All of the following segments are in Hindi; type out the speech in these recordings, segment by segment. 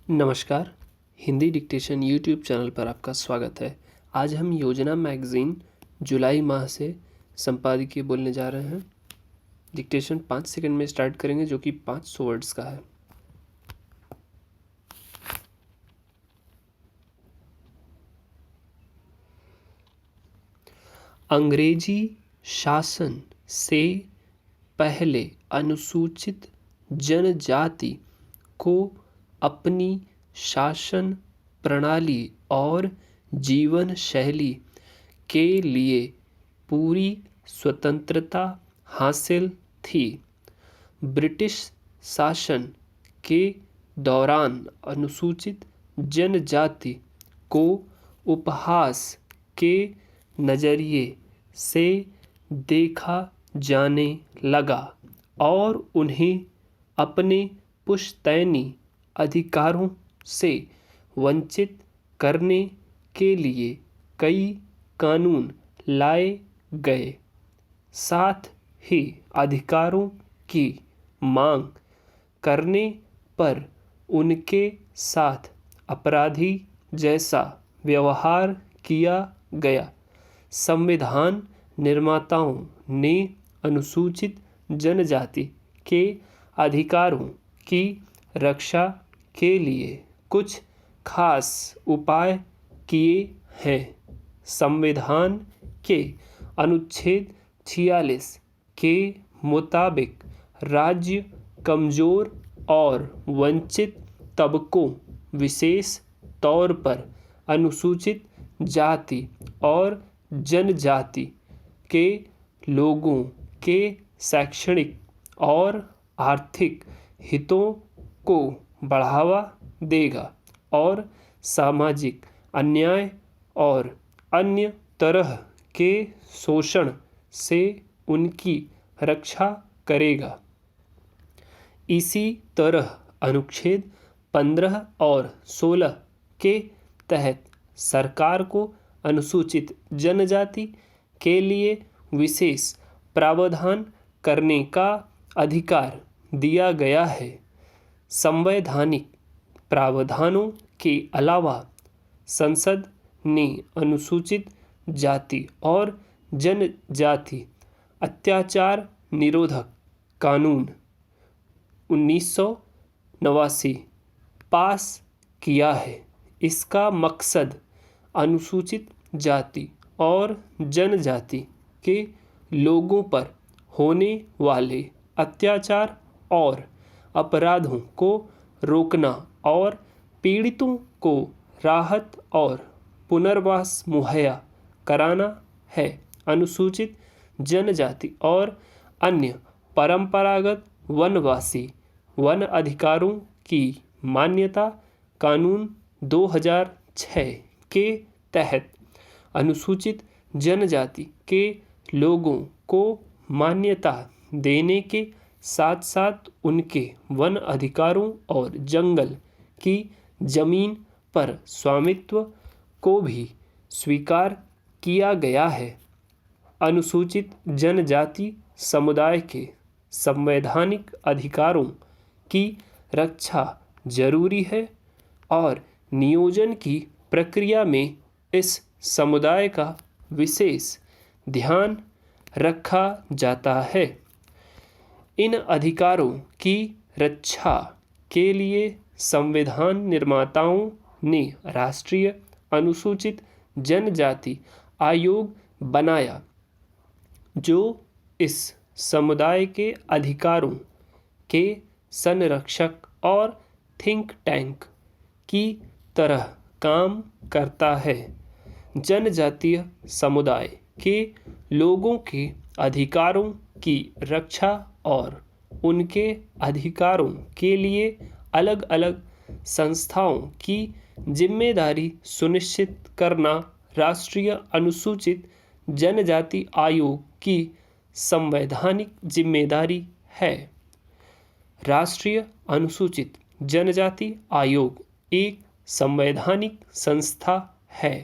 नमस्कार। हिंदी डिक्टेशन यूट्यूब चैनल पर आपका स्वागत है। आज हम योजना मैगज़ीन जुलाई माह से संपादकीय बोलने जा रहे हैं। डिक्टेशन 5 सेकंड में स्टार्ट करेंगे, जो कि 500 वर्ड्स का है। अंग्रेजी शासन से पहले अनुसूचित जनजाति को अपनी शासन प्रणाली और जीवन शैली के लिए पूरी स्वतंत्रता हासिल थी। ब्रिटिश शासन के दौरान अनुसूचित जनजाति को उपहास के नज़रिए से देखा जाने लगा और उन्हें अपने पुश्तैनी अधिकारों से वंचित करने के लिए कई कानून लाए गए। साथ ही अधिकारों की मांग करने पर उनके साथ अपराधी जैसा व्यवहार किया गया। संविधान निर्माताओं ने अनुसूचित जनजाति के अधिकारों की रक्षा के लिए कुछ खास उपाय किए हैं। संविधान के अनुच्छेद 46 के मुताबिक राज्य कमज़ोर और वंचित तबकों, विशेष तौर पर अनुसूचित जाति और जनजाति के लोगों के शैक्षणिक और आर्थिक हितों को बढ़ावा देगा और सामाजिक अन्याय और अन्य तरह के शोषण से उनकी रक्षा करेगा। इसी तरह अनुच्छेद 15 और 16 के तहत सरकार को अनुसूचित जनजाति के लिए विशेष प्रावधान करने का अधिकार दिया गया है। संवैधानिक प्रावधानों के अलावा संसद ने अनुसूचित जाति और जनजाति अत्याचार निरोधक कानून 1989 पास किया है। इसका मकसद अनुसूचित जाति और जनजाति के लोगों पर होने वाले अत्याचार और अपराधों को रोकना और पीड़ितों को राहत और पुनर्वास मुहैया कराना है। अनुसूचित जनजाति और अन्य परंपरागत वनवासी वन अधिकारों की मान्यता कानून 2006 के तहत अनुसूचित जनजाति के लोगों को मान्यता देने के साथ साथ उनके वन अधिकारों और जंगल की जमीन पर स्वामित्व को भी स्वीकार किया गया है। अनुसूचित जनजाति समुदाय के संवैधानिक अधिकारों की रक्षा जरूरी है और नियोजन की प्रक्रिया में इस समुदाय का विशेष ध्यान रखा जाता है। इन अधिकारों की रक्षा के लिए संविधान निर्माताओं ने राष्ट्रीय अनुसूचित जनजाति आयोग बनाया, जो इस समुदाय के अधिकारों के संरक्षक और थिंक टैंक की तरह काम करता है। जनजातीय समुदाय के लोगों के अधिकारों की रक्षा और उनके अधिकारों के लिए अलग अलग संस्थाओं की जिम्मेदारी सुनिश्चित करना राष्ट्रीय अनुसूचित जनजाति आयोग की संवैधानिक जिम्मेदारी है। राष्ट्रीय अनुसूचित जनजाति आयोग एक संवैधानिक संस्था है।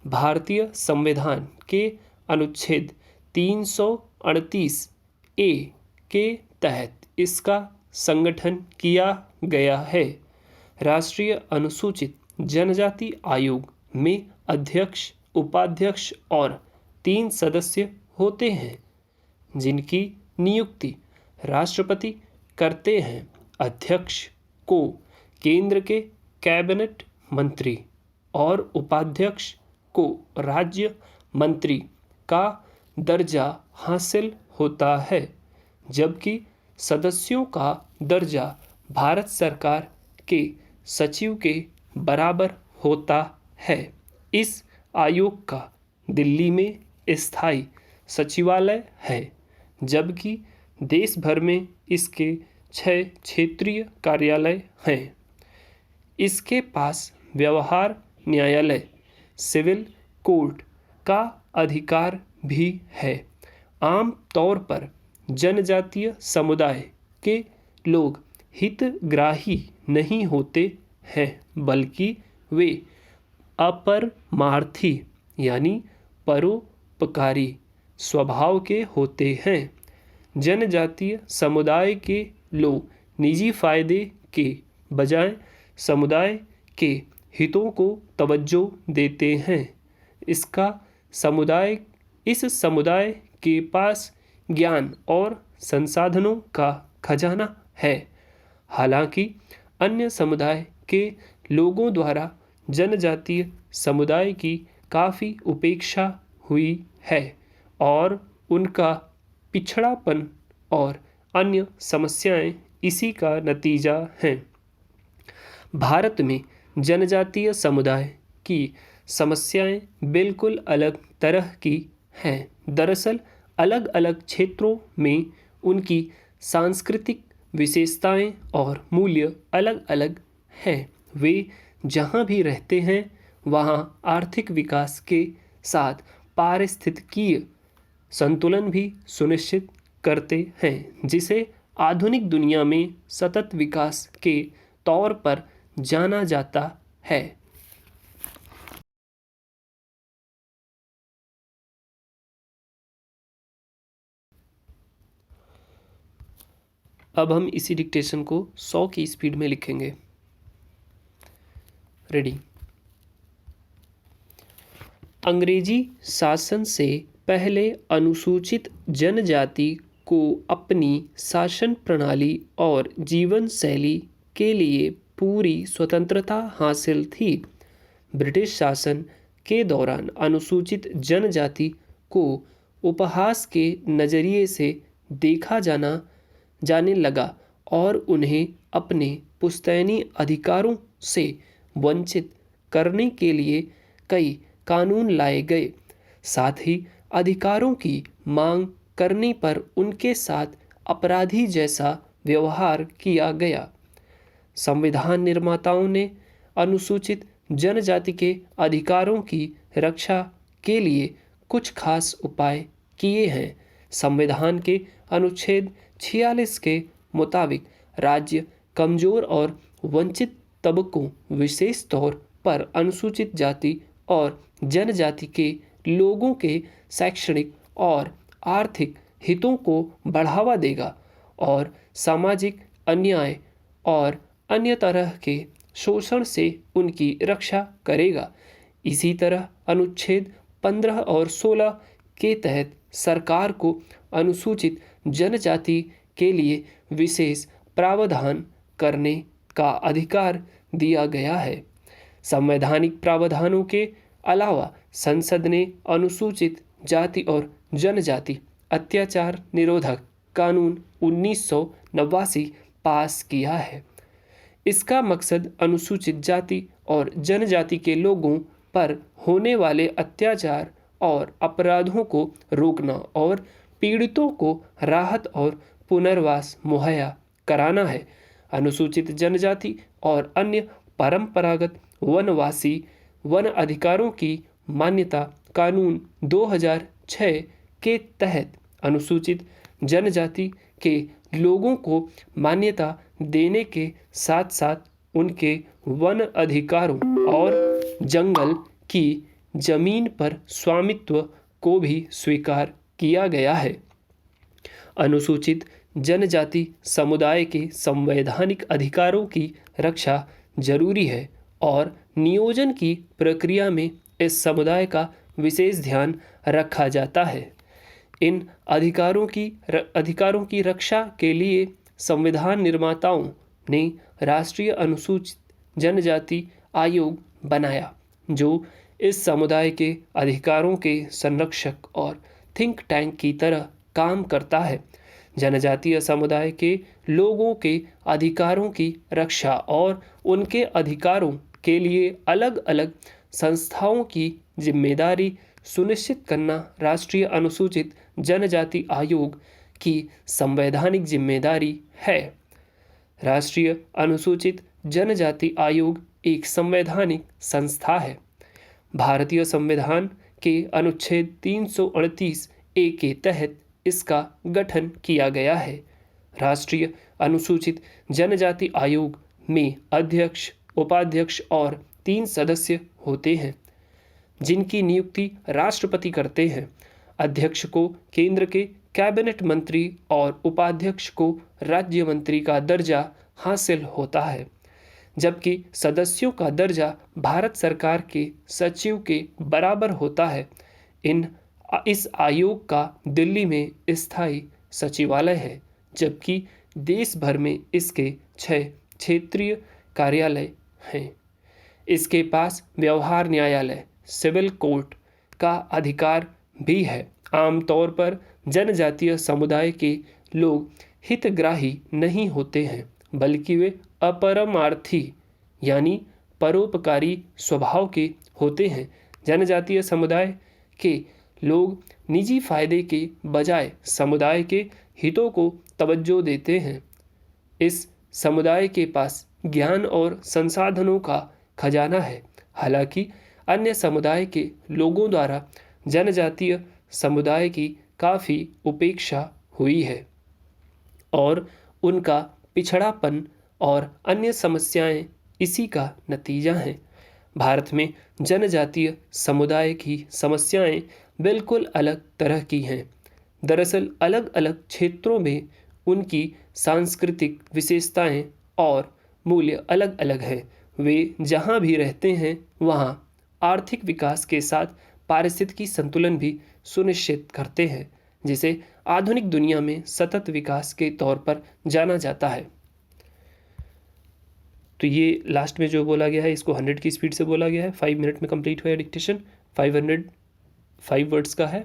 भारतीय संविधान के अनुच्छेद 338 ए के तहत इसका संगठन किया गया है। राष्ट्रीय अनुसूचित जनजाति आयोग में अध्यक्ष, उपाध्यक्ष और 3 सदस्य होते हैं, जिनकी नियुक्ति राष्ट्रपति करते हैं। अध्यक्ष को केंद्र के कैबिनेट मंत्री और उपाध्यक्ष को राज्य मंत्री का दर्जा हासिल होता है, जबकि सदस्यों का दर्जा भारत सरकार के सचिव के बराबर होता है। इस आयोग का दिल्ली में स्थायी सचिवालय है, जबकि देश भर में इसके 6 क्षेत्रीय कार्यालय हैं। इसके पास व्यवहार न्यायालय, सिविल कोर्ट का अधिकार भी है। आम तौर पर जनजातीय समुदाय के लोग हितग्राही नहीं होते हैं, बल्कि वे अपरमार्थी यानी परोपकारी स्वभाव के होते हैं। जनजातीय समुदाय के लोग निजी फायदे के बजाय समुदाय के हितों को तवज्जो देते हैं। इस समुदाय के पास ज्ञान और संसाधनों का खजाना है। हालांकि अन्य समुदाय के लोगों द्वारा जनजातीय समुदाय की काफ़ी उपेक्षा हुई है और उनका पिछड़ापन और अन्य समस्याएं इसी का नतीजा हैं। भारत में जनजातीय समुदाय की समस्याएं बिल्कुल अलग तरह की हैं। दरअसल अलग अलग क्षेत्रों में उनकी सांस्कृतिक विशेषताएं और मूल्य अलग अलग हैं। वे जहां भी रहते हैं वहां आर्थिक विकास के साथ पारिस्थितिकीय संतुलन भी सुनिश्चित करते हैं, जिसे आधुनिक दुनिया में सतत विकास के तौर पर जाना जाता है। अब हम इसी डिक्टेशन को 100 की स्पीड में लिखेंगे। रेडी। अंग्रेजी शासन से पहले अनुसूचित जनजाति को अपनी शासन प्रणाली और जीवन शैली के लिए पूरी स्वतंत्रता हासिल थी। ब्रिटिश शासन के दौरान अनुसूचित जनजाति को उपहास के नज़रिए से देखा जाने लगा और उन्हें अपने पुश्तैनी अधिकारों से वंचित करने के लिए कई कानून लाए गए। साथ ही अधिकारों की मांग करने पर उनके साथ अपराधी जैसा व्यवहार किया गया। संविधान निर्माताओं ने अनुसूचित जनजाति के अधिकारों की रक्षा के लिए कुछ खास उपाय किए हैं। संविधान के अनुच्छेद 46 के मुताबिक राज्य कमजोर और वंचित तबकों, विशेष तौर पर अनुसूचित जाति और जनजाति के लोगों के शैक्षणिक और आर्थिक हितों को बढ़ावा देगा और सामाजिक अन्याय और अन्य तरह के शोषण से उनकी रक्षा करेगा। इसी तरह अनुच्छेद 15 और 16 के तहत सरकार को अनुसूचित जनजाति के लिए विशेष प्रावधान करने का अधिकार दिया गया है। संवैधानिक प्रावधानों के अलावा संसद ने अनुसूचित जाति और जनजाति अत्याचार निरोधक कानून 1989 पास किया है। इसका मकसद अनुसूचित जाति और जनजाति के लोगों पर होने वाले अत्याचार और अपराधों को रोकना और पीड़ितों को राहत और पुनर्वास मुहैया कराना है। अनुसूचित जनजाति और अन्य परंपरागत वनवासी वन अधिकारों की मान्यता कानून 2006 के तहत अनुसूचित जनजाति के लोगों को मान्यता देने के साथ साथ उनके वन अधिकारों और जंगल की जमीन पर स्वामित्व को भी स्वीकार किया गया है। अनुसूचित जनजाति समुदाय के संवैधानिक अधिकारों की रक्षा जरूरी है और नियोजन की प्रक्रिया में इस समुदाय का विशेष ध्यान रखा जाता है। इन अधिकारों की रक्षा के लिए संविधान निर्माताओं ने राष्ट्रीय अनुसूचित जनजाति आयोग बनाया, जो इस समुदाय के अधिकारों के संरक्षक और थिंक टैंक की तरह काम करता है। जनजातीय समुदाय के लोगों के अधिकारों की रक्षा और उनके अधिकारों के लिए अलग अलग संस्थाओं की जिम्मेदारी सुनिश्चित करना राष्ट्रीय अनुसूचित जनजाति आयोग की संवैधानिक जिम्मेदारी है। राष्ट्रीय अनुसूचित जनजाति आयोग एक संवैधानिक संस्था है। भारतीय संविधान के अनुच्छेद 338 ए के तहत इसका गठन किया गया है। राष्ट्रीय अनुसूचित जनजाति आयोग में अध्यक्ष, उपाध्यक्ष और 3 सदस्य होते हैं, जिनकी नियुक्ति राष्ट्रपति करते हैं। अध्यक्ष को केंद्र के कैबिनेट मंत्री और उपाध्यक्ष को राज्य मंत्री का दर्जा हासिल होता है, जबकि सदस्यों का दर्जा भारत सरकार के सचिव के बराबर होता है। इस आयोग का दिल्ली में स्थायी सचिवालय है, जबकि देश भर में इसके 6 क्षेत्रीय कार्यालय हैं। इसके पास व्यवहार न्यायालय, सिविल कोर्ट का अधिकार भी है। आमतौर पर जनजातीय समुदाय के लोग हितग्राही नहीं होते हैं, बल्कि वे अपरमार्थी यानी परोपकारी स्वभाव के होते हैं। जनजातीय समुदाय के लोग निजी फायदे के बजाय समुदाय के हितों को तवज्जो देते हैं। इस समुदाय के पास ज्ञान और संसाधनों का खजाना है। हालांकि अन्य समुदाय के लोगों द्वारा जनजातीय समुदाय की काफ़ी उपेक्षा हुई है और उनका पिछड़ापन और अन्य समस्याएं इसी का नतीजा हैं। भारत में जनजातीय समुदाय की समस्याएं बिल्कुल अलग तरह की हैं। दरअसल अलग अलग क्षेत्रों में उनकी सांस्कृतिक विशेषताएं और मूल्य अलग अलग हैं। वे जहां भी रहते हैं वहां आर्थिक विकास के साथ पारिस्थितिकी संतुलन भी सुनिश्चित करते हैं, जिसे आधुनिक दुनिया में सतत विकास के तौर पर जाना जाता है। तो ये लास्ट में जो बोला गया है इसको 100 की स्पीड से बोला गया है। 5 मिनट में कंप्लीट हुआ डिक्टेशन। 505 वर्ड्स का है।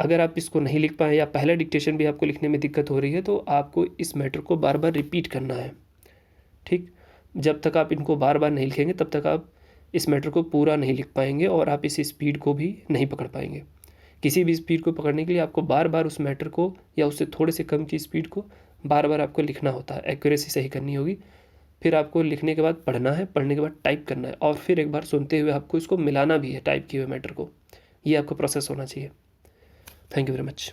अगर आप इसको नहीं लिख पाए या पहला डिक्टेशन भी आपको लिखने में दिक्कत हो रही है तो आपको इस मैटर को बार बार रिपीट करना है। ठीक, जब तक आप इनको बार बार नहीं लिखेंगे तब तक आप इस मैटर को पूरा नहीं लिख पाएंगे और आप इस स्पीड को भी नहीं पकड़ पाएंगे। किसी भी स्पीड को पकड़ने के लिए आपको बार बार उस मैटर को या उससे थोड़े से कम की स्पीड को बार बार आपको लिखना होता है। एक्यूरेसी सही करनी होगी। फिर आपको लिखने के बाद पढ़ना है, पढ़ने के बाद टाइप करना है और फिर एक बार सुनते हुए आपको इसको मिलाना भी है टाइप किए हुए मैटर को। ये आपका प्रोसेस होना चाहिए। Thank you very much.